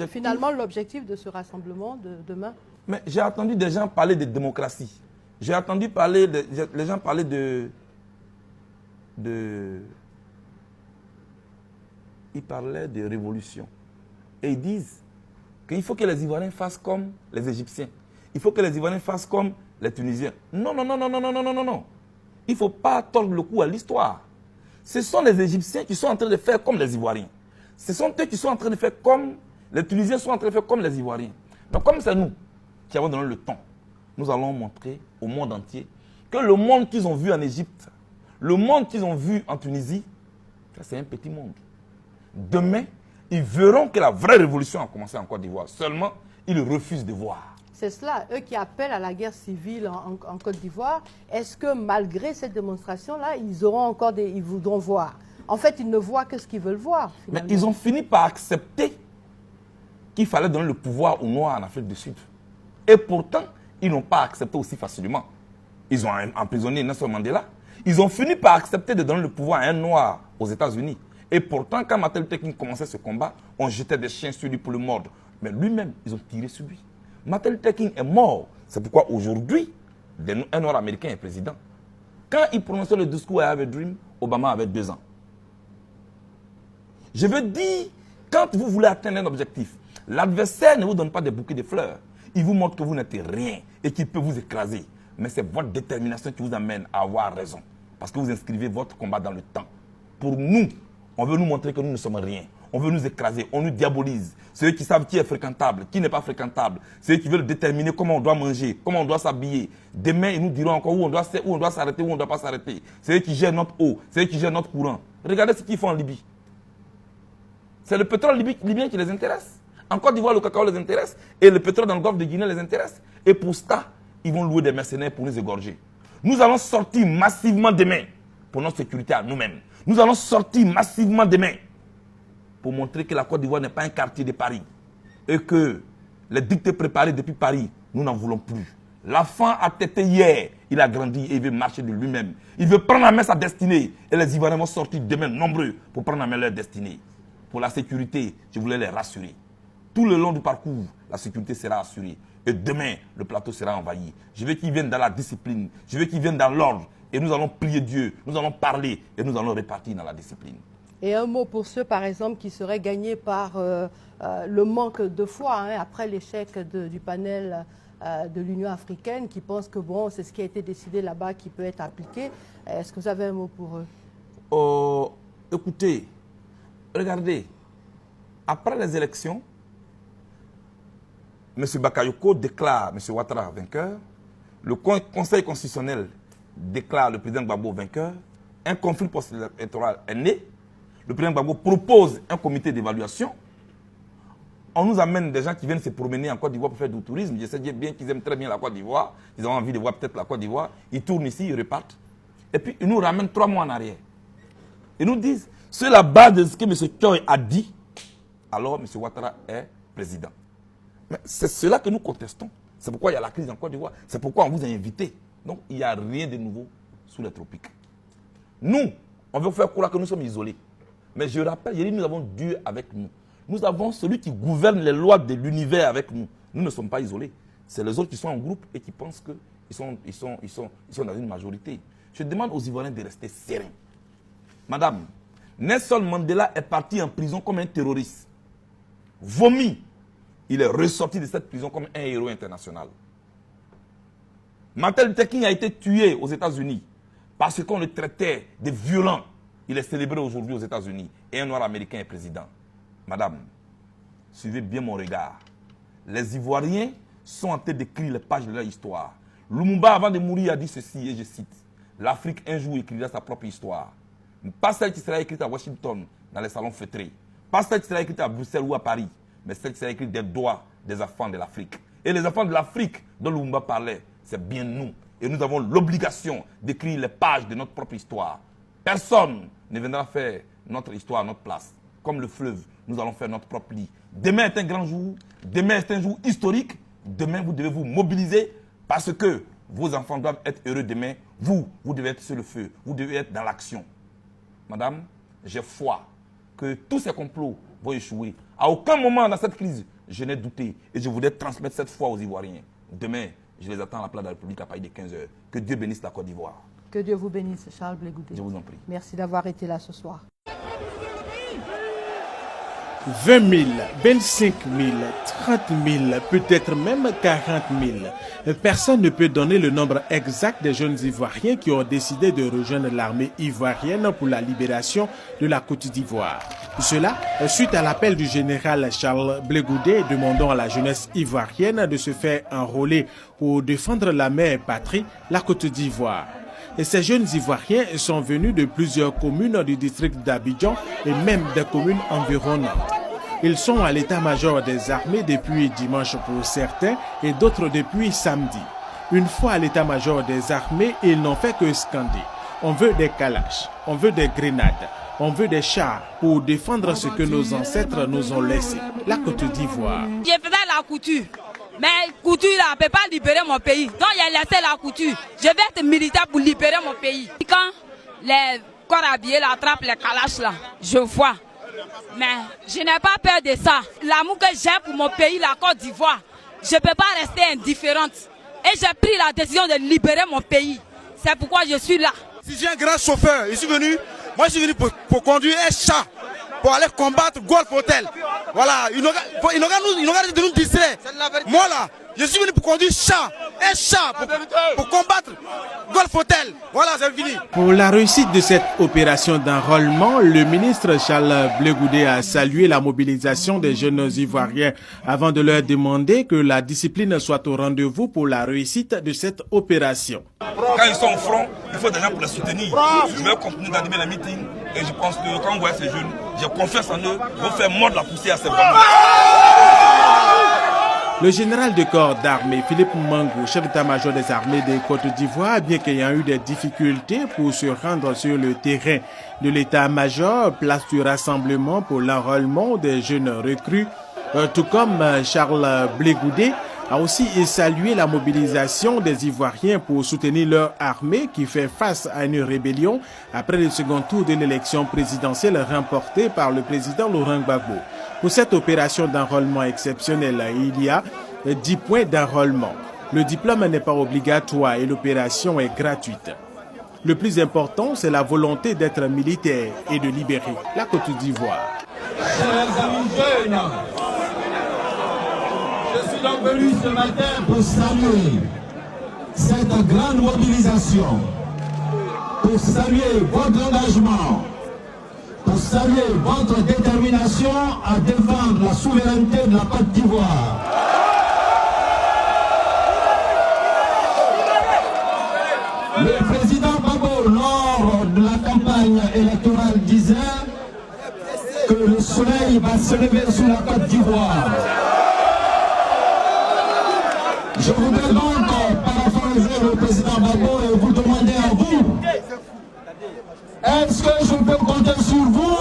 finalement l'objectif de ce rassemblement de demain. Mais j'ai entendu des gens parler de démocratie. J'ai entendu parler les gens parler ils parlaient de révolution. Et ils disent qu'il faut que les Ivoiriens fassent comme les Égyptiens. Il faut que les Ivoiriens fassent comme les Tunisiens. Non, non, non, non, non, non, non, non, non. Il ne faut pas tordre le cou à l'histoire. Ce sont les Égyptiens qui sont en train de faire comme les Ivoiriens. Ce sont eux qui sont en train de faire comme les Tunisiens sont en train de faire comme les Ivoiriens. Donc comme c'est nous qui avons donné le temps, nous allons montrer au monde entier que le monde qu'ils ont vu en Égypte, le monde qu'ils ont vu en Tunisie, c'est un petit monde. Demain, ils verront que la vraie révolution a commencé en Côte d'Ivoire. Seulement, ils refusent de voir. C'est cela, eux qui appellent à la guerre civile en Côte d'Ivoire. Est-ce que malgré cette démonstration-là, ils voudront voir? En fait, ils ne voient que ce qu'ils veulent voir. Finalement. Mais ils ont fini par accepter qu'il fallait donner le pouvoir aux Noirs en Afrique du Sud. Et pourtant, ils n'ont pas accepté aussi facilement. Ils ont emprisonné Nelson Mandela. Ils ont fini par accepter de donner le pouvoir à un Noir aux États-Unis. Et pourtant, quand Martin Luther King commençait ce combat, on jetait des chiens sur lui pour le mordre. Mais lui-même, ils ont tiré sur lui. Martin Luther King est mort. C'est pourquoi aujourd'hui, un Noir américain est président. Quand il prononçait le discours I Have a Dream, Obama avait 2 ans. Je veux dire, quand vous voulez atteindre un objectif, l'adversaire ne vous donne pas des bouquets de fleurs. Il vous montre que vous n'êtes rien et qu'il peut vous écraser. Mais c'est votre détermination qui vous amène à avoir raison. Parce que vous inscrivez votre combat dans le temps. Pour nous, on veut nous montrer que nous ne sommes rien. On veut nous écraser, on nous diabolise. Ceux qui savent qui est fréquentable, qui n'est pas fréquentable. Ceux qui veulent déterminer comment on doit manger, comment on doit s'habiller. Demain, ils nous diront encore où on doit s'arrêter, où on ne doit pas s'arrêter. C'est eux qui gèrent notre eau, c'est eux qui gèrent notre courant. Regardez ce qu'ils font en Libye. C'est le pétrole libyen qui les intéresse. En Côte d'Ivoire, le cacao les intéresse. Et le pétrole dans le golfe de Guinée les intéresse. Et pour ça, ils vont louer des mercenaires pour nous égorger. Nous allons sortir massivement demain pour notre sécurité à nous-mêmes. Nous allons sortir massivement demain pour montrer que la Côte d'Ivoire n'est pas un quartier de Paris. Et que les dictées préparées depuis Paris, nous n'en voulons plus. L'enfant a tété hier, il a grandi et il veut marcher de lui-même. Il veut prendre en main sa destinée. Et les Ivoiriens vont sortir demain nombreux pour prendre en main leur destinée. Pour la sécurité, je voulais les rassurer. Tout le long du parcours, la sécurité sera assurée. Et demain, le plateau sera envahi. Je veux qu'ils viennent dans la discipline. Je veux qu'ils viennent dans l'ordre. Et nous allons prier Dieu. Nous allons parler. Et nous allons répartir dans la discipline. Et un mot pour ceux, par exemple, qui seraient gagnés par le manque de foi, après l'échec du panel de l'Union africaine, qui pensent que bon, c'est ce qui a été décidé là-bas qui peut être appliqué. Est-ce que vous avez un mot pour eux? Écoutez, regardez, après les élections, M. Bakayoko déclare M. Ouattara vainqueur, le Conseil constitutionnel déclare le président Gbagbo vainqueur, un conflit post-électoral est né, le président Gbagbo propose un comité d'évaluation, on nous amène des gens qui viennent se promener en Côte d'Ivoire pour faire du tourisme, je sais bien qu'ils aiment très bien la Côte d'Ivoire, ils ont envie de voir peut-être la Côte d'Ivoire, ils tournent ici, ils repartent, et puis ils nous ramènent 3 mois en arrière. Ils nous disent, sur la base de ce que M. Tchoy a dit, alors M. Ouattara est président. Mais c'est cela que nous contestons. C'est pourquoi il y a la crise en Côte d'Ivoire. C'est pourquoi on vous a invité. Donc il n'y a rien de nouveau sous les tropiques. Nous, on veut faire croire que nous sommes isolés. Mais je rappelle, nous avons Dieu avec nous. Nous avons celui qui gouverne les lois de l'univers avec nous. Nous ne sommes pas isolés. C'est les autres qui sont en groupe et qui pensent qu'ils sont dans une majorité. Je demande aux Ivoiriens de rester sereins. Madame, Nelson Mandela est parti en prison comme un terroriste. Vomi. Il est ressorti de cette prison comme un héros international. Martin Luther King a été tué aux États-Unis parce qu'on le traitait de violent. Il est célébré aujourd'hui aux États-Unis et un noir américain est président. Madame, suivez bien mon regard. Les Ivoiriens sont en train d'écrire les pages de leur histoire. Lumumba, avant de mourir, a dit ceci, et je cite, « L'Afrique un jour écrira sa propre histoire. Pas celle qui sera écrite à Washington, dans les salons feutrés. Pas celle qui sera écrite à Bruxelles ou à Paris. Mais celle qui sera écrite des doigts des enfants de l'Afrique. Et les enfants de l'Afrique dont Lumumba parlait, c'est bien nous. Et nous avons l'obligation d'écrire les pages de notre propre histoire. Personne ne viendra faire notre histoire à notre place. Comme le fleuve, nous allons faire notre propre lit. Demain est un grand jour. Demain est un jour historique. Demain, vous devez vous mobiliser parce que vos enfants doivent être heureux demain. Vous devez être sur le feu. Vous devez être dans l'action. Madame, j'ai foi que tous ces complots vont échouer. À aucun moment dans cette crise, je n'ai douté et je voudrais transmettre cette foi aux Ivoiriens. Demain, je les attends à la place de la République à partir de 15 h. Que Dieu bénisse la Côte d'Ivoire. Que Dieu vous bénisse, Charles Blé Goudé. Je vous en prie. Merci d'avoir été là ce soir. 20 000, 25 000, 30 000, peut-être même 40 000. Personne ne peut donner le nombre exact des jeunes Ivoiriens qui ont décidé de rejoindre l'armée ivoirienne pour la libération de la Côte d'Ivoire. Cela, suite à l'appel du général Charles Blé Goudé demandant à la jeunesse ivoirienne de se faire enrôler pour défendre la mère patrie, la Côte d'Ivoire. Et ces jeunes Ivoiriens sont venus de plusieurs communes du district d'Abidjan et même des communes environnantes. Ils sont à l'état-major des armées depuis dimanche pour certains et d'autres depuis samedi. Une fois à l'état-major des armées, ils n'ont fait que scander. On veut des kalash, on veut des grenades, on veut des chars pour défendre ce que nos ancêtres nous ont laissé, la Côte d'Ivoire. Je faisais la couture. Mais couture là, ne peut pas libérer mon pays. Donc j'ai laissé la couture. Je vais être militaire pour libérer mon pays. Quand les corps habillés attrapent les kalash là, je vois. Mais je n'ai pas peur de ça. L'amour que j'ai pour mon pays, la Côte d'Ivoire, je ne peux pas rester indifférente. Et j'ai pris la décision de libérer mon pays. C'est pourquoi je suis là. Si j'ai un grand chauffeur, je suis venu pour conduire un chat, pour aller combattre Golf Hotel. Voilà, il n'aura de nous distraire. Moi là, je suis venu pour conduire un chat pour combattre Golf Hotel. Voilà, c'est fini. Pour la réussite de cette opération d'enrôlement, le ministre Charles Blé Goudé a salué la mobilisation des jeunes Ivoiriens avant de leur demander que la discipline soit au rendez-vous pour la réussite de cette opération. Quand ils sont au front, il faut des gens pour les soutenir. Je vais continuer d'animer les meetings et je pense que quand on voit ces jeunes, j'ai confiance en eux, ils vont faire mordre la poussière à ces bandits. Le général de corps d'armée Philippe Mangou, chef d'état-major des armées de Côte d'Ivoire, bien qu'ayant eu des difficultés pour se rendre sur le terrain de l'état-major, place du rassemblement pour l'enrôlement des jeunes recrues, tout comme Charles Blé Goudé, a aussi salué la mobilisation des Ivoiriens pour soutenir leur armée qui fait face à une rébellion après le second tour de l'élection présidentielle remportée par le président Laurent Gbagbo. Pour cette opération d'enrôlement exceptionnelle, il y a 10 points d'enrôlement. Le diplôme n'est pas obligatoire et l'opération est gratuite. Le plus important, c'est la volonté d'être militaire et de libérer la Côte d'Ivoire. Chers amis jeunes, je suis donc venu ce matin pour saluer cette grande mobilisation, pour saluer votre engagement, pour saluer votre détermination à défendre la souveraineté de la Côte d'Ivoire. Le président Gbagbo, lors de la campagne électorale, disait que le soleil va se lever sur la Côte d'Ivoire. Je voudrais donc paraphraser le président Gbagbo et vous demander à vous, est-ce que je peux compter sur vous?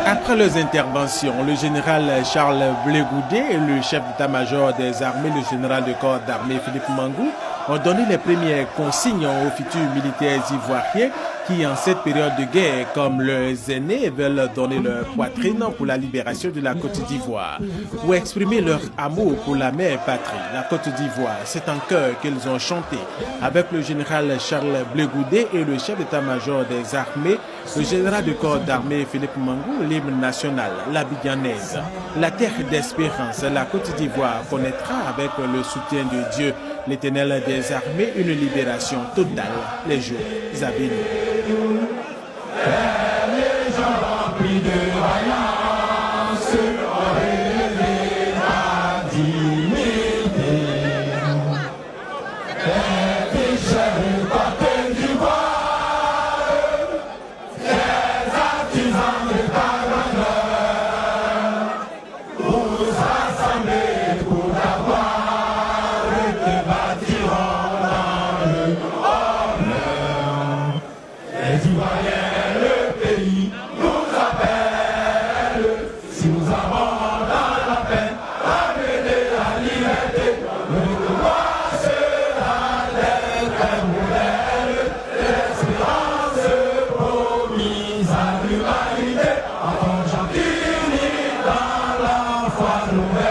Après leurs interventions, le général Charles Blé Goudé et le chef d'état-major des armées, le général de corps d'armée Philippe Mangou, ont donné les premières consignes aux futurs militaires ivoiriens qui, en cette période de guerre, comme leurs aînés, veulent donner leur poitrine pour la libération de la Côte d'Ivoire. Pour exprimer leur amour pour la mère patrie, la Côte d'Ivoire, c'est en chœur qu'ils ont chanté avec le général Charles Blé Goudé et le chef d'état-major des armées, le général de corps d'armée Philippe Mangou, l'hymne national, l'Abidjanaise. La terre d'espérance, la Côte d'Ivoire connaîtra avec le soutien de Dieu, l'Éternel des armées, une libération totale les jours à venir. Les gens remplis de vaillance ont relevé la dignité. Les pécheurs Côte d'Ivoire, les artisans de parveneurs, vous rassemblez pour avoir te bâtiront dans le bonheur. Les Ivoiriens, le pays nous appelle, si nous avons l'envers.